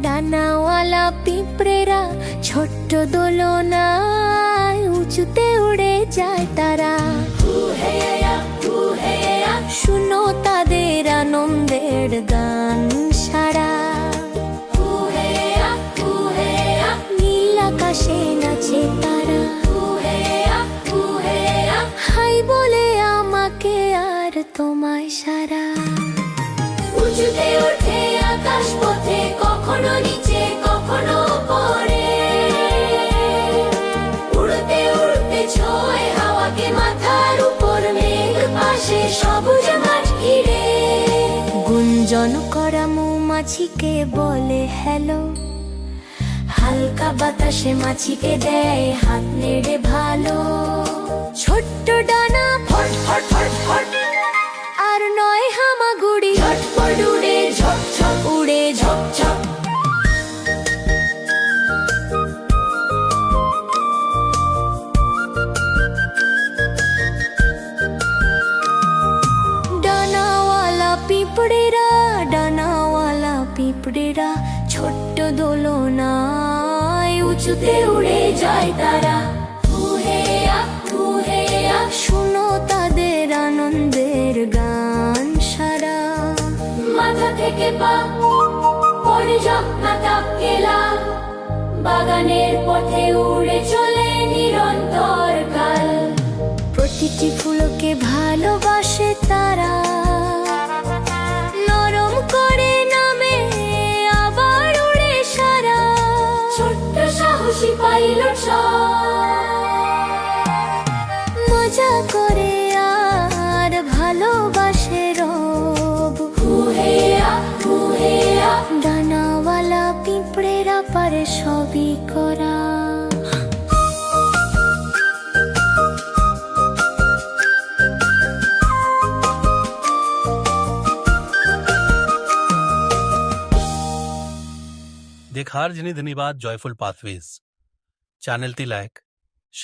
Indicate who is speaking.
Speaker 1: ডানাওয়ালা পিঁপড়েরা ছোট্ট দোলনায় উঁচুতে উড়ে যায় তারা। শুনো তাদের আনন্দের গান সারা। নীল আকাশে নাচে তারা, হাই বলে আমাকে আর তোমায় সারা। উঁচুতে ওঠে আকাশ পথে, কখনো নিচে কখনো উপরে, উড়তে উড়তে ছোঁয় হাওয়াকে মাথার উপর, মেঘ পাশে সবুজ মাঠ ঘিরে। গুঞ্জন করা মৌমাছিকে বলে হ্যালো, হালকা বাতাসে মাছিকে দেয় হাত নেড়ে ভালো। ছোট্ট ডানা ফট ফট ফট ফট, আর নয় হামাগুড়ি, ঝটপট উড়ে ঝকঝক, উড়ে ঝকঝক। ডানাওয়ালা পিঁপড়েরা, ডানাওয়ালা পিঁপড়েরা ছোট্ট দোলনায় উঁচুতে উড়ে যায় তারা। শুনো তাদের আনন্দের গান সারা। মাথা থেকে পা পরে যখন কেলা, বাগানের পথে উড়ে চলে নিরন্তর কাল। প্রতিটি ফুলকে ভালোবাসে তারা, নরম করে নামে আবার উড়ে সারা। ছোট্ট সাহসী পাইলট মজা করে আর ভালোবাসে রব। ডানাওয়ালা পিঁপড়েরা পারে সবই করা।
Speaker 2: দেখার জন্য ধন্যবাদ জয়ফুল পাথওয়েজ। চ্যানেলটি লাইক